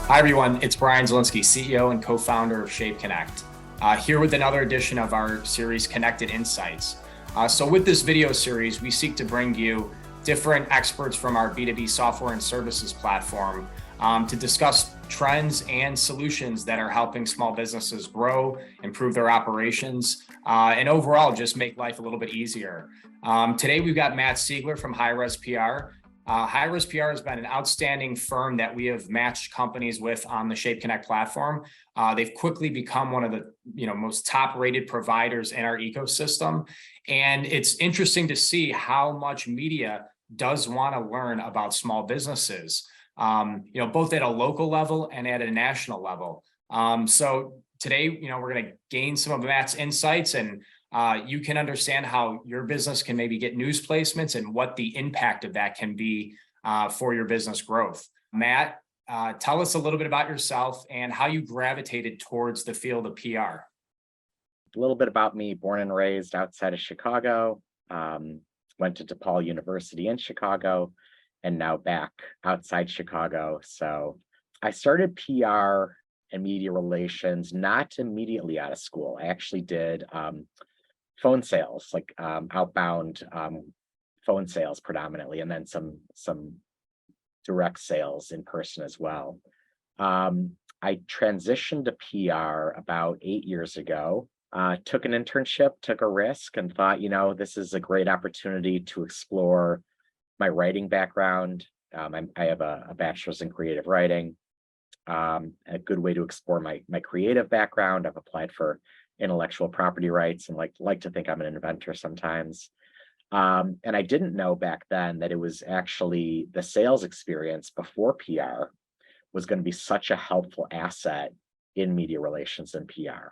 Hi, everyone. It's Brian Zielinski, CEO and co-founder of ShapeConnect, here with another edition of our series, Connected Insights. So with this video series, we seek to bring you different experts from our B2B software and services platform to discuss trends and solutions that are helping small businesses grow, improve their operations, and overall just make life a little bit easier. Today, we've got Matt Siegler from Hi-Res PR. Hi-Res PR has been an outstanding firm that we have matched companies with on the ShapeConnect platform. They've quickly become one of the most top-rated providers in our ecosystem. And it's interesting to see how much media does want to learn about small businesses, both at a local level and at a national level. So today, we're going to gain some of Matt's insights, and you can understand how your business can maybe get news placements and what the impact of that can be for your business growth. Matt, tell us a little bit about yourself and how you gravitated towards the field of PR. A little bit about me: born and raised outside of Chicago, went to DePaul University in Chicago, and now back outside Chicago. So I started PR and media relations not immediately out of school. I actually did phone sales, like outbound phone sales predominantly, and then some direct sales in person as well. I transitioned to PR about 8 years ago. Took an internship, took a risk, and thought, this is a great opportunity to explore my writing background. I have a bachelor's in creative writing. A good way to explore my creative background. I've applied for intellectual property rights and like to think I'm an inventor sometimes. And I didn't know back then that it was actually the sales experience before PR was going to be such a helpful asset in media relations and PR.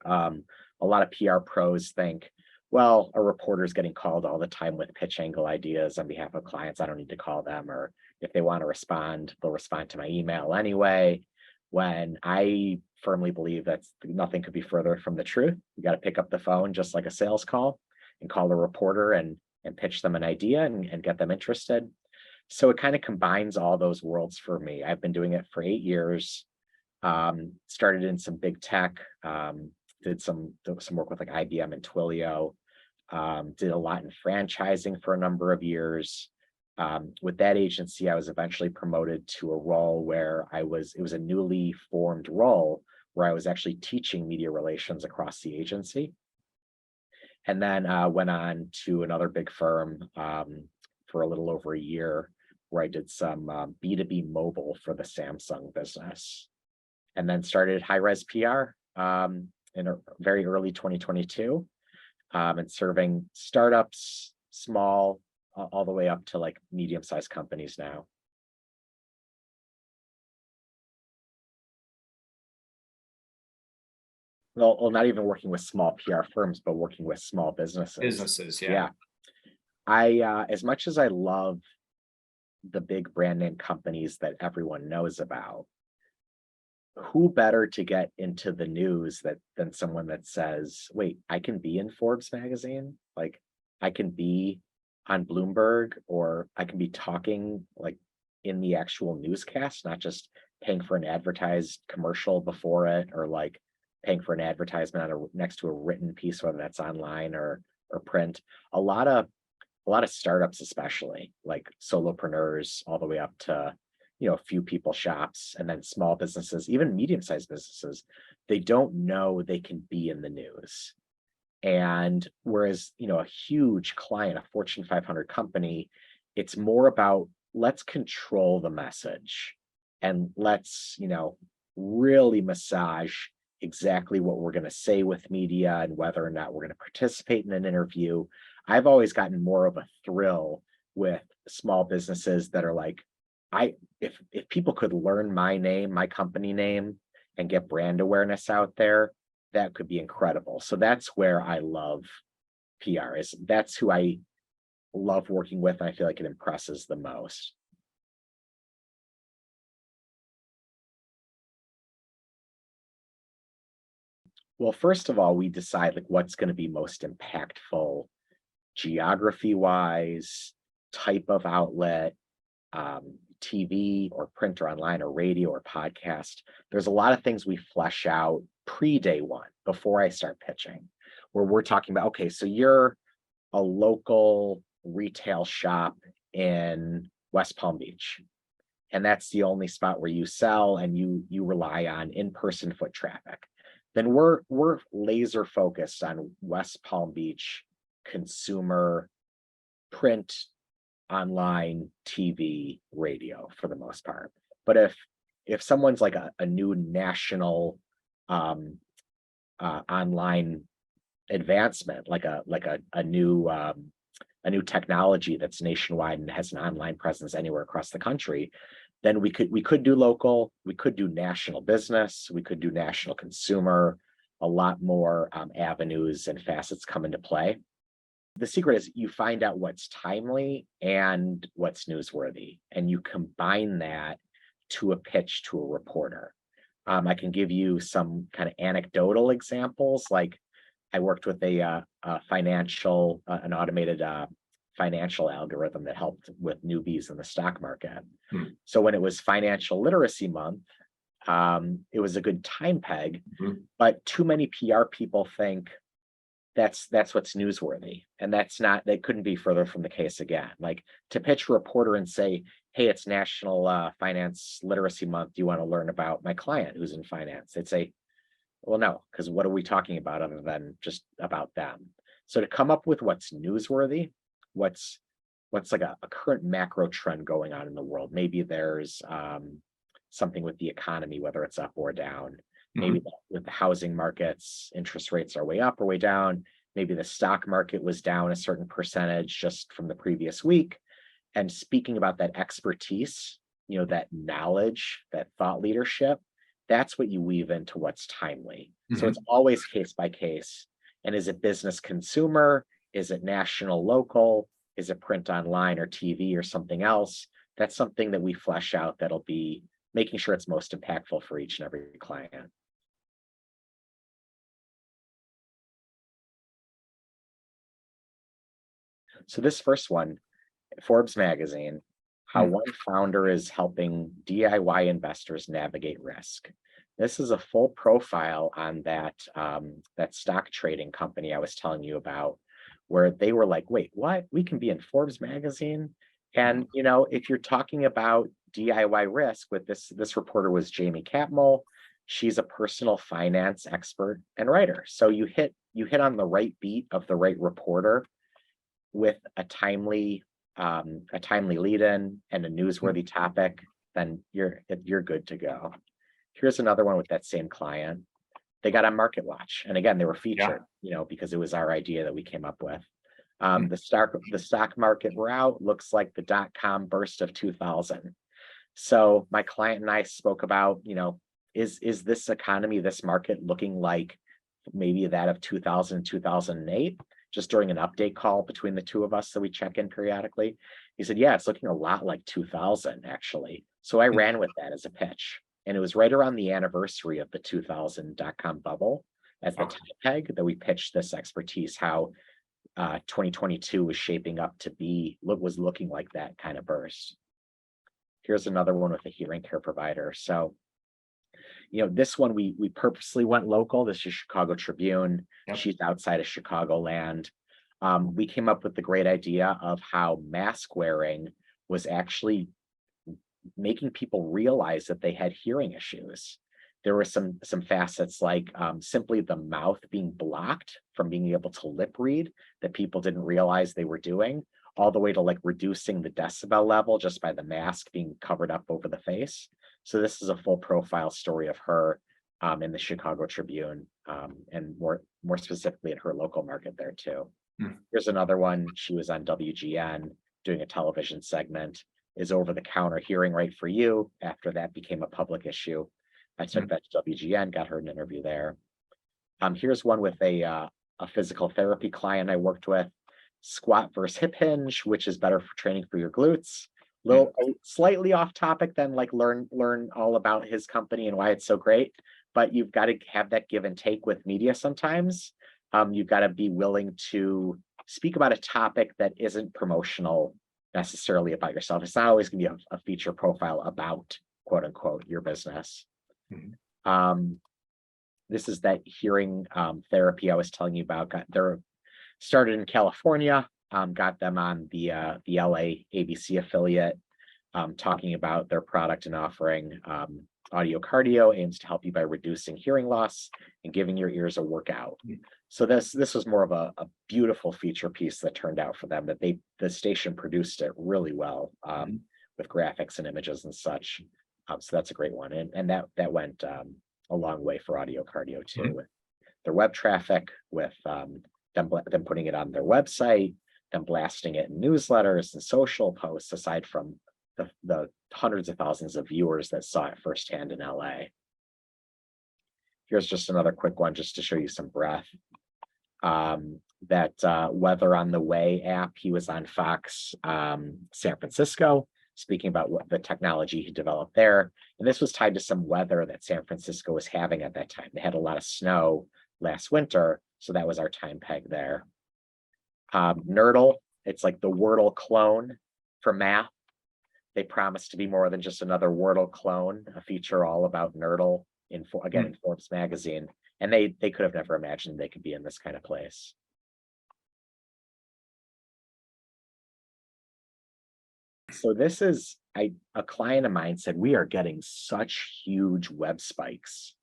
A lot of PR pros think, well, a reporter is getting called all the time with pitch angle ideas on behalf of clients. I don't need to call them, or if they want to respond, they'll respond to my email anyway. When I firmly believe that nothing could be further from the truth. You got to pick up the phone just like a sales call and call a reporter and pitch them an idea and get them interested. So it kind of combines all those worlds for me. I've been doing it for 8 years. Started in some big tech, did some work with like IBM and Twilio, did a lot in franchising for a number of years. With that agency, I was eventually promoted to a role where it was a newly formed role where I was actually teaching media relations across the agency. And then went on to another big firm for a little over a year, where I did some B2B mobile for the Samsung business. And then started Hi-Res PR in very early 2022, and serving startups, small, all the way up to like medium-sized companies now. Well, not even working with small PR firms, but working with small businesses. Yeah. I, as much as I love the big brand name companies that everyone knows about, who better to get into the news than someone that says, wait, I can be in Forbes magazine, like I can be on Bloomberg, or I can be talking like in the actual newscast, not just paying for an advertised commercial before it, or like paying for an advertisement next to a written piece, whether that's online or print. A lot of startups, especially like solopreneurs, all the way up to a few people shops, and then small businesses, even medium-sized businesses, they don't know they can be in the news. And whereas, a huge client, a Fortune 500 company, it's more about let's control the message and let's, really massage exactly what we're going to say with media and whether or not we're going to participate in an interview. I've always gotten more of a thrill with small businesses that are like, if people could learn my name, my company name, and get brand awareness out there, that could be incredible. So that's where I love PR. That's who I love working with, and I feel like it impresses the most. Well, first of all, we decide like what's going to be most impactful geography-wise, type of outlet, TV or print or online or radio or podcast, there's a lot of things we flesh out pre-day one before I start pitching, where we're talking about, okay, so you're a local retail shop in West Palm Beach, and that's the only spot where you sell and you rely on in-person foot traffic. Then we're laser focused on West Palm Beach consumer print, online, TV, radio for the most part. But if someone's like a new national online advancement, like a new technology that's nationwide and has an online presence anywhere across the country, then we could do local, we could do national business, we could do national consumer. A lot more avenues and facets come into play. The secret is you find out what's timely and what's newsworthy, and you combine that to a pitch to a reporter. I can give you some kind of anecdotal examples. Like I worked with an automated financial algorithm that helped with newbies in the stock market. So when it was Financial Literacy Month, it was a good time peg, but too many PR people think that's what's newsworthy, and that couldn't be further from the case again. Like to pitch a reporter and say, hey, it's National Finance Literacy Month, do you want to learn about my client who's in finance? They'd say, well, no, because what are we talking about other than just about them? So to come up with what's newsworthy, what's like a current macro trend going on in the world. Maybe there's something with the economy, whether it's up or down. Maybe with the housing markets, interest rates are way up or way down. Maybe the stock market was down a certain percentage just from the previous week. And speaking about that expertise, that knowledge, that thought leadership, that's what you weave into what's timely. So it's always case by case. And is it business consumer? Is it national, local? Is it print online or TV or something else? That's something that we flesh out that'll be making sure it's most impactful for each and every client. So this first one, Forbes magazine, how one founder is helping DIY investors navigate risk. This is a full profile on that stock trading company I was telling you about, where they were like, wait, what? We can be in Forbes magazine? And if you're talking about DIY risk, with this reporter was Jamie Catmull. She's a personal finance expert and writer. So you hit on the right beat of the right reporter with a timely lead-in and a newsworthy topic, then you're good to go. Here's another one with that same client. They got on Market Watch, and again, they were featured, because it was our idea that we came up with. The stock market rout looks like the dot-com burst of 2000. So my client and I spoke about, is this economy, this market looking like maybe that of 2000, 2008? Just during an update call between the two of us that we check in periodically. He said, yeah, it's looking a lot like 2000 actually. So I ran with that as a pitch. And it was right around the anniversary of the 2000 dot-com bubble as the time peg that we pitched this expertise, how 2022 was shaping up to was looking like that kind of burst. Here's another one with a hearing care provider. So, this one we purposely went local. This is Chicago Tribune. She's outside of Chicagoland. We came up with the great idea of how mask wearing was actually making people realize that they had hearing issues. There were some facets like simply the mouth being blocked from being able to lip read that people didn't realize they were doing, all the way to like reducing the decibel level just by the mask being covered up over the face. So this is a full profile story of her in the Chicago Tribune, and more specifically in her local market there too. Here's another one. She was on WGN doing a television segment. Is over-the-counter hearing right for you? After that became a public issue, I took that to WGN, got her an interview there. Here's one with a physical therapy client I worked with. Squat versus hip hinge, which is better for training for your glutes. Slightly off topic than like learn all about his company and why it's so great, but you've got to have that give and take with media sometimes. You've got to be willing to speak about a topic that isn't promotional necessarily about yourself. It's not always going to be a feature profile about, quote unquote, your business. This is that hearing therapy I was telling you about. They're started in California, got them on the LA ABC affiliate, talking about their product and offering. Audio cardio aims to help you by reducing hearing loss and giving your ears a workout. So this was more of a beautiful feature piece that turned out for them, that the station produced it really well, with graphics and images and such. So that's a great one. And that went a long way for audio cardio too, with their web traffic, with them putting it on their website, them blasting it in newsletters and social posts, aside from the hundreds of thousands of viewers that saw it firsthand in LA. Here's just another quick one just to show you some breadth. That Weather on the Way app, he was on Fox San Francisco, speaking about what the technology he developed there. And this was tied to some weather that San Francisco was having at that time. They had a lot of snow last winter, so that was our time peg there. Nerdle, it's like the Wordle clone for math. They promised to be more than just another Wordle clone, a feature all about Nerdle in Forbes magazine. And they could have never imagined they could be in this kind of place. So this is, a client of mine said, we are getting such huge web spikes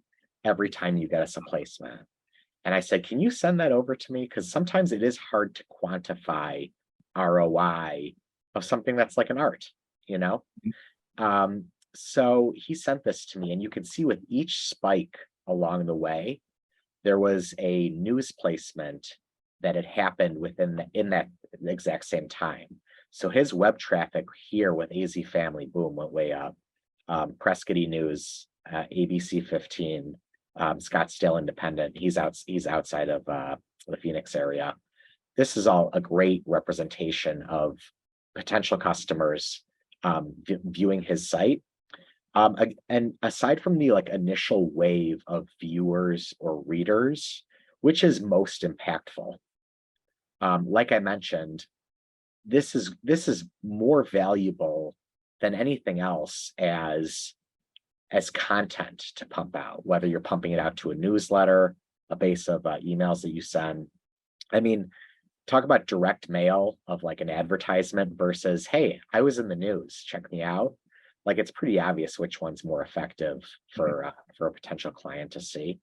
every time you get us a placement. And I said, can you send that over to me? Because sometimes it is hard to quantify ROI of something that's like an art, you know? So he sent this to me, and you can see with each spike along the way, there was a news placement that had happened in that exact same time. So his web traffic here with AZ Family, boom, went way up. Prescott News, ABC 15, Scottsdale Independent. He's outside of the Phoenix area. This is all a great representation of potential customers viewing his site. And aside from the initial wave of viewers or readers, which is most impactful, like I mentioned, this is more valuable than anything else as content to pump out, whether you're pumping it out to a newsletter, a base of emails that you send. I mean, talk about direct mail of an advertisement versus, hey, I was in the news, check me out. It's pretty obvious which one's more effective for a potential client to see.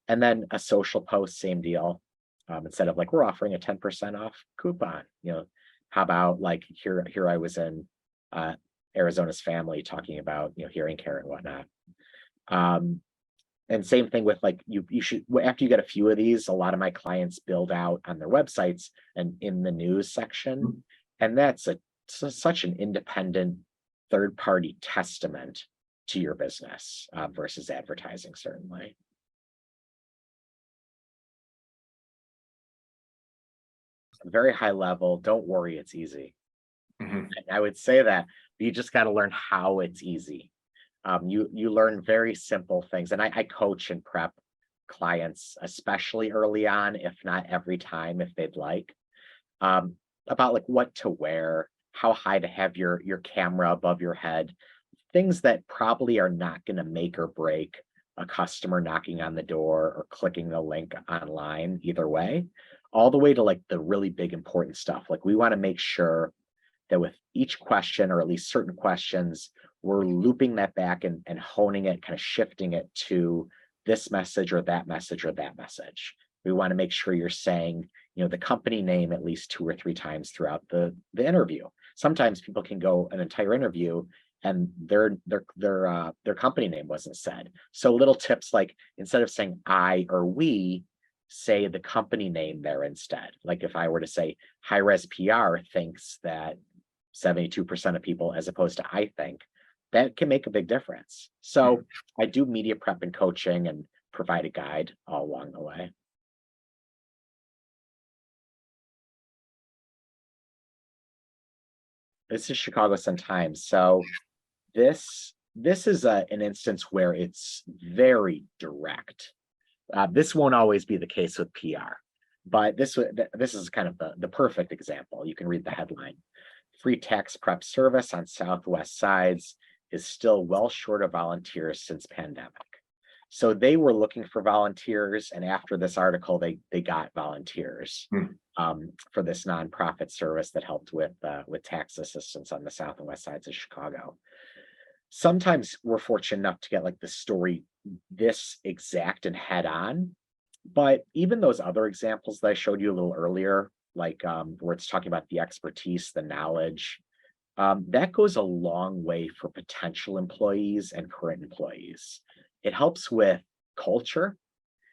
And then a social post, same deal. Instead of we're offering a 10% off coupon, how about here I was in Arizona's Family talking about hearing care and whatnot. And same thing with you should, after you get a few of these, a lot of my clients build out on their websites and in the news section, and that's such an independent third-party testament to your business versus advertising, certainly. Very high level, don't worry, it's easy. I would say that, but you just got to learn how it's easy. You learn very simple things, and I coach and prep clients, especially early on, if not every time, if they'd like, about what to wear, how high to have your camera above your head, things that probably are not going to make or break a customer knocking on the door or clicking the link online either way, all the way to the really big important stuff. We want to make sure that with each question, or at least certain questions, we're looping that back and honing it, kind of shifting it to this message or that message or that message. We want to make sure you're saying, the company name at least 2 or 3 times throughout the interview. Sometimes people can go an entire interview and their company name wasn't said. So little tips instead of saying I or we, say the company name there instead. If I were to say High-Res PR thinks that 72% of people, as opposed to I think, that can make a big difference. So I do media prep and coaching and provide a guide all along the way. This is Chicago Sun-Times. So this is an instance where it's very direct. This won't always be the case with PR, but this is kind of the perfect example. You can read the headline. free tax prep service on Southwest sides is still well short of volunteers since pandemic. So they were looking for volunteers, and after this article, they got volunteers for this nonprofit service that helped with tax assistance on the South and West sides of Chicago. Sometimes we're fortunate enough to get like the story this exact and head on, but even those other examples that I showed you a little earlier, like where it's talking about the expertise, the knowledge, that goes a long way for potential employees and current employees. It helps with culture,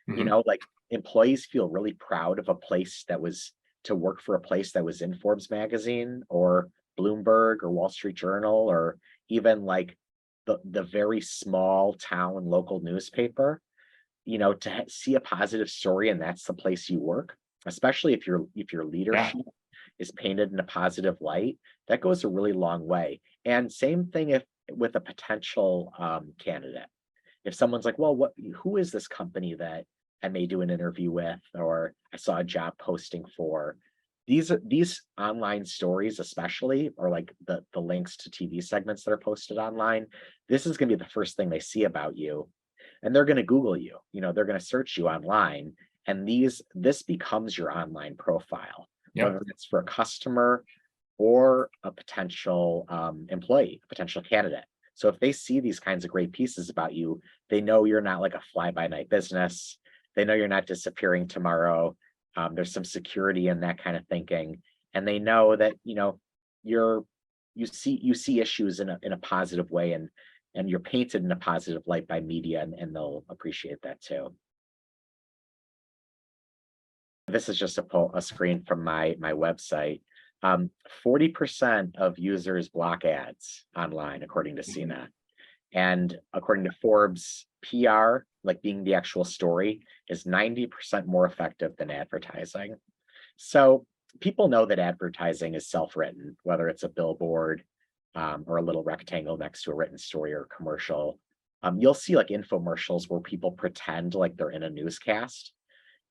like employees feel really proud of a place that was to work for a place that was in Forbes magazine or Bloomberg or Wall Street Journal, or even like the very small town local newspaper, to see a positive story and that's the place you work, especially if your leadership is painted in a positive light, that goes a really long way. And same thing with a potential candidate. If someone's like, well, who is this company that I may do an interview with, or I saw a job posting for? These online stories, especially, or like the links to TV segments that are posted online, this is going to be the first thing they see about you. And they're going to Google you, they're going to search you online. And this becomes your online profile, whether it's for a customer or a potential employee, a potential candidate. So if they see these kinds of great pieces about you, they know you're not like a fly-by-night business. They know you're not disappearing tomorrow. There's some security in that kind of thinking, and they know that you see issues in a positive way, and you're painted in a positive light by media, and they'll appreciate that too. This is just a screen from my website. 40% of users block ads online, according to CNET. And according to Forbes, PR, like being the actual story, is 90% more effective than advertising. So people know that advertising is self-written, whether it's a billboard or a little rectangle next to a written story or commercial. You'll see like infomercials where people pretend like they're in a newscast.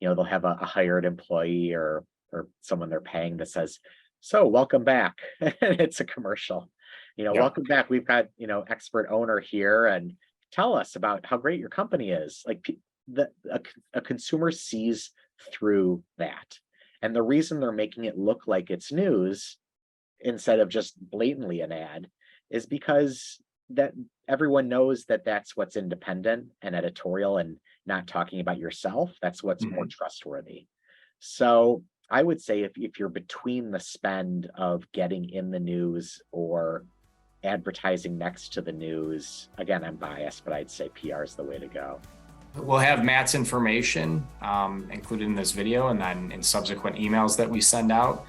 They'll have a hired employee or someone they're paying that says, "So welcome back." It's a commercial. Welcome back. We've got, expert owner here, and tell us about how great your company is. Like a consumer sees through that. And the reason they're making it look like it's news instead of just blatantly an ad is because that everyone knows that that's what's independent and editorial and not talking about yourself. That's what's more trustworthy. So I would say if you're between the spend of getting in the news or advertising next to the news, again, I'm biased, but I'd say PR is the way to go. We'll have Matt's information included in this video, and then in subsequent emails that we send out,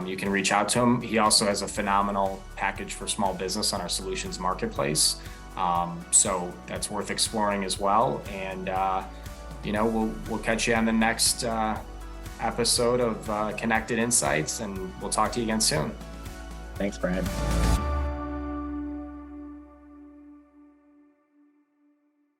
you can reach out to him. He also has a phenomenal package for small business on our solutions marketplace. So that's worth exploring as well. And, we'll catch you on the next episode of Connected Insights, and we'll talk to you again soon. Thanks, Brian.